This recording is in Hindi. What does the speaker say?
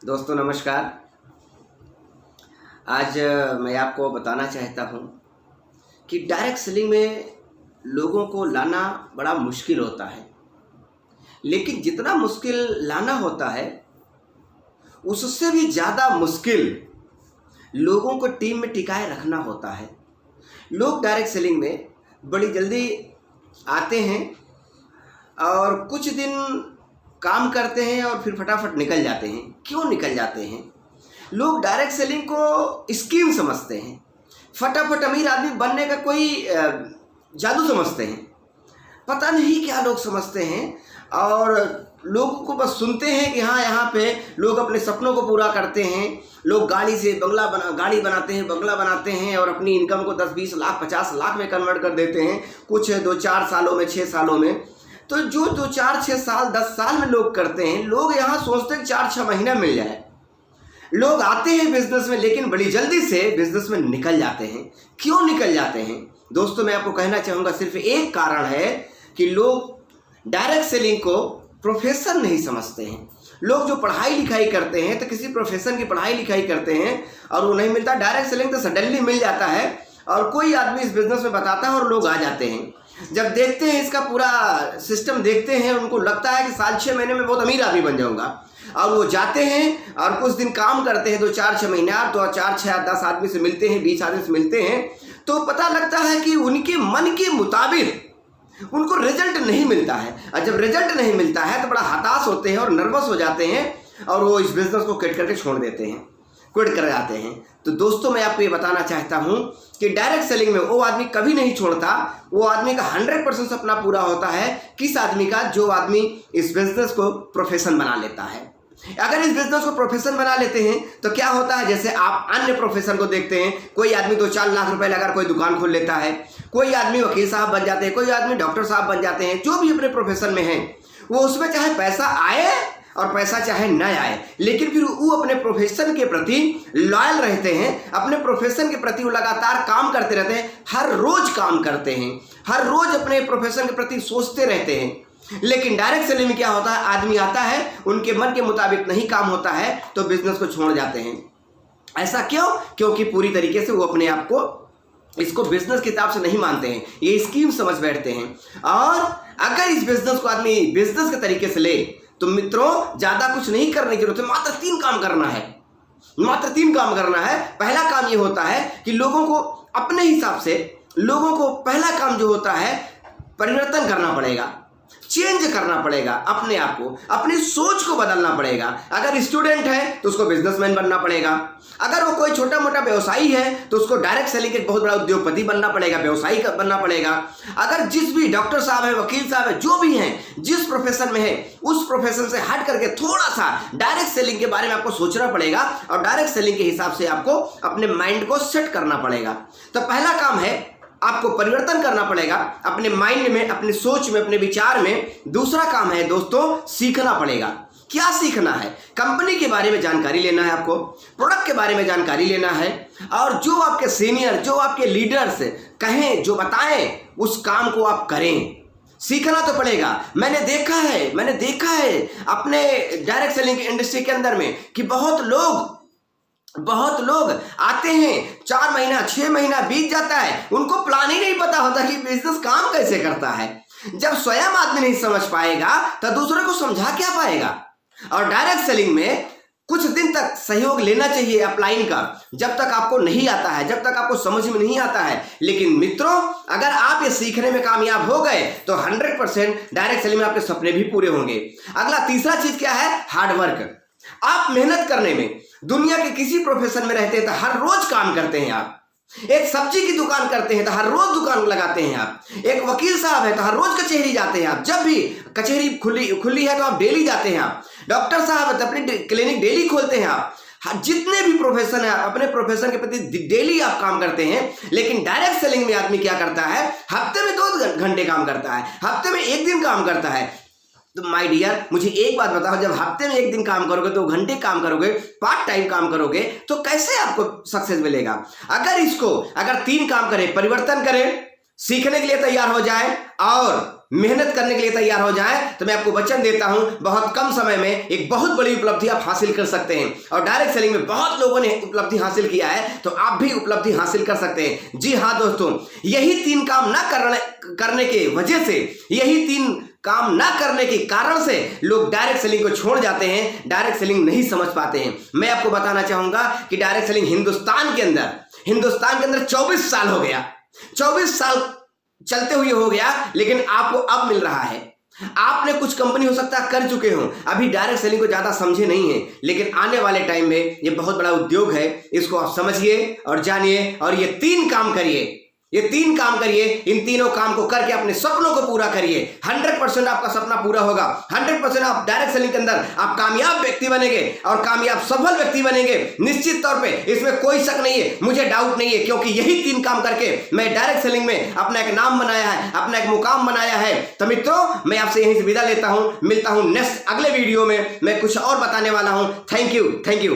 दोस्तों नमस्कार। आज मैं आपको बताना चाहता हूँ कि डायरेक्ट सेलिंग में लोगों को लाना बड़ा मुश्किल होता है, लेकिन जितना मुश्किल लाना होता है उससे भी ज़्यादा मुश्किल लोगों को टीम में टिकाए रखना होता है। लोग डायरेक्ट सेलिंग में बड़ी जल्दी आते हैं और कुछ दिन काम करते हैं और फिर फटाफट निकल जाते हैं। क्यों निकल जाते हैं? लोग डायरेक्ट सेलिंग को स्कीम समझते हैं, फटाफट अमीर आदमी बनने का कोई जादू समझते हैं, पता नहीं क्या लोग समझते हैं। और लोगों को बस सुनते हैं कि हाँ यहाँ पे लोग अपने सपनों को पूरा करते हैं। लोग गाड़ी बनाते हैं, बंगला बनाते हैं और अपनी इनकम को 10-20 लाख 50 लाख में कन्वर्ट कर देते हैं, कुछ 2-4 सालों में 6 सालों में। तो जो 2-4-6 साल 10 साल में लोग करते हैं, लोग यहाँ सोचते हैं 4-6 महीना मिल जाए। लोग आते हैं बिजनेस में लेकिन बड़ी जल्दी से बिजनेस में निकल जाते हैं। क्यों निकल जाते हैं? दोस्तों मैं आपको कहना चाहूँगा सिर्फ एक कारण है कि लोग डायरेक्ट सेलिंग को प्रोफेशन नहीं समझते हैं। लोग जो पढ़ाई लिखाई करते हैं तो किसी प्रोफेशन की पढ़ाई लिखाई करते हैं और वो नहीं मिलता। डायरेक्ट सेलिंग तो सडनली मिल जाता है और कोई आदमी इस बिजनेस में बताता है और लोग आ जाते हैं। जब देखते हैं इसका पूरा सिस्टम देखते हैं, उनको लगता है कि साल 6 महीने में बहुत अमीर आदमी बन जाऊंगा, और वो जाते हैं और कुछ दिन काम करते हैं, 2-4-6 महीना, 2-4-6-10 आदमी से मिलते हैं, 20 आदमी से मिलते हैं, तो पता लगता है कि उनके मन के मुताबिक उनको रिजल्ट नहीं मिलता है। और जब रिजल्ट नहीं मिलता है तो बड़ा हताश होते हैं और नर्वस हो जाते हैं और वो इस बिजनेस को क्विट करके छोड़ देते हैं, क्विट कर जाते हैं। तो दोस्तों मैं आपको ये बताना चाहता हूँ कि डायरेक्ट सेलिंग में वो आदमी कभी नहीं छोड़ता। वो आदमी का 100% सपना पूरा होता है। किस आदमी का? जो आदमी इस बिजनेस को प्रोफेशन बना लेता है। अगर इस बिजनेस को प्रोफेशन बना लेते हैं तो क्या होता है, जैसे आप अन्य प्रोफेशन को देखते हैं, कोई आदमी 2-4 लाख रुपए लगाकर कोई दुकान खोल लेता है, कोई आदमी वकील साहब बन जाते हैं, कोई आदमी डॉक्टर साहब बन जाते हैं। जो भी अपने प्रोफेशन में है वो उसमें चाहे पैसा आए और पैसा चाहे न आए, लेकिन फिर वो अपने प्रोफेशन के प्रति लॉयल रहते हैं। अपने प्रोफेशन के प्रति वो लगातार काम करते रहते हैं, हर रोज काम करते हैं, हर रोज अपने प्रोफेशन के प्रति सोचते रहते हैं। लेकिन डायरेक्ट सेलिंग में क्या होता है, आदमी आता है, उनके मन के मुताबिक नहीं काम होता है तो बिजनेस को छोड़ जाते हैं। ऐसा क्यों? क्योंकि पूरी तरीके से वो अपने आप को इसको बिजनेस के हिसाब से नहीं मानते हैं, ये स्कीम समझ बैठते हैं। और अगर इस बिजनेस को आदमी बिजनेस के तरीके से ले तो मित्रों ज्यादा कुछ नहीं करने की जरूरत है, मात्र 3 काम करना है। मात्र 3 काम करना है। पहला काम ये होता है कि लोगों को अपने हिसाब से, लोगों को पहला काम जो होता है परिवर्तन करना पड़ेगा, चेंज करना पड़ेगा, अपने आप को, अपनी सोच को बदलना पड़ेगा। अगर स्टूडेंट है तो उसको बिजनेसमैन बनना पड़ेगा। अगर वो कोई छोटा मोटा व्यवसायी है तो उसको डायरेक्ट सेलिंग के बहुत बड़ा उद्योगपति बनना पड़ेगा, व्यवसायी बनना पड़ेगा। अगर जिस भी डॉक्टर साहब है, वकील साहब है, जो भी हैं, जिस प्रोफेशन में है उस प्रोफेशन से हट करके थोड़ा सा डायरेक्ट सेलिंग के बारे में आपको सोचना पड़ेगा और डायरेक्ट सेलिंग के हिसाब से आपको अपने माइंड को सेट करना पड़ेगा। तो पहला काम है आपको परिवर्तन करना पड़ेगा अपने माइंड में, अपनी सोच में, अपने विचार में। दूसरा काम है दोस्तों सीखना पड़ेगा। क्या सीखना है? कंपनी के बारे में जानकारी लेना है, आपको प्रोडक्ट के बारे में जानकारी लेना है, और जो आपके सीनियर, जो आपके लीडर्स कहें, जो बताएं, उस काम को आप करें। सीखना तो पड़ेगा। मैंने देखा है अपने डायरेक्ट सेलिंग इंडस्ट्री के अंदर में कि बहुत लोग आते हैं, 4 महीना 6 महीना बीत जाता है, उनको प्लान ही नहीं पता होता कि बिजनेस काम कैसे करता है। जब स्वयं आदमी नहीं समझ पाएगा तो दूसरे को समझा क्या पाएगा। और डायरेक्ट सेलिंग में कुछ दिन तक सहयोग लेना चाहिए अपलाइन का, जब तक आपको नहीं आता है, जब तक आपको समझ में नहीं आता है। लेकिन मित्रों अगर आप ये सीखने में कामयाब हो गए तो 100% डायरेक्ट सेलिंग में आपके सपने भी पूरे होंगे। अगला तीसरा चीज क्या है? हार्डवर्क। आप मेहनत करने में, दुनिया के किसी प्रोफेशन में रहते हैं तो हर रोज काम करते हैं आप। एक सब्जी की दुकान करते हैं तो हर रोज दुकान लगाते हैं आप। एक वकील साहब है तो हर रोज कचहरी जाते हैं आप। जब भी कचहरी खुली है तो आप डेली जाते हैं आप। डॉक्टर साहब है तो अपनी क्लिनिक डेली खोलते हैं आप। जितने भी प्रोफेशन है अपने प्रोफेशन के प्रति डेली आप काम करते हैं। लेकिन डायरेक्ट सेलिंग में आदमी क्या करता है? हफ्ते में 2 घंटे काम करता है, हफ्ते में 1 दिन काम करता है। तो माय डियर मुझे एक बात बताओ, जब हफ्ते में 1 दिन काम करोगे, 2 घंटे काम करोगे, पार्ट टाइम काम करोगे, तो कैसे आपको सक्सेस मिलेगा? अगर 3 काम करें, परिवर्तन करें, सीखने के लिए तैयार हो जाए और मेहनत करने के लिए तैयार हो जाएं तो मैं आपको वचन देता हूं बहुत कम समय में एक बहुत बड़ी उपलब्धि आप हासिल कर सकते हैं। और डायरेक्ट सेलिंग में बहुत लोगों ने उपलब्धि हासिल किया है, तो आप भी उपलब्धि हासिल कर सकते हैं। जी हाँ दोस्तों, यही 3 काम ना करने के वजह से, यही 3 काम ना करने के कारण से लोग डायरेक्ट सेलिंग को छोड़ जाते हैं, डायरेक्ट सेलिंग नहीं समझ पाते हैं। मैं आपको बताना चाहूंगा कि डायरेक्ट सेलिंग हिंदुस्तान के अंदर 24 साल हो गया, 24 साल चलते हुए हो गया, लेकिन आपको अब मिल रहा है। आपने कुछ कंपनी हो सकता है कर चुके हो, अभी डायरेक्ट सेलिंग को ज्यादा समझे नहीं है, लेकिन आने वाले टाइम में ये बहुत बड़ा उद्योग है। इसको आप समझिए और जानिए और ये 3 काम करिए, ये 3 काम करिए। इन तीनों काम को करके अपने सपनों को पूरा करिए। 100% आपका सपना पूरा होगा। 100% आप डायरेक्ट सेलिंग के अंदर आप कामयाब व्यक्ति बनेंगे और कामयाब सफल व्यक्ति बनेंगे, निश्चित तौर पे। इसमें कोई शक नहीं है, मुझे डाउट नहीं है, क्योंकि यही 3 काम करके मैं डायरेक्ट सेलिंग में अपना एक नाम बनाया है, अपना एक मुकाम बनाया है। तो मित्रों, मैं आपसे यहीं से विदा लेता हूं, मिलता हूं नेक्स्ट अगले वीडियो में। मैं कुछ और बताने वाला हूं। Thank you.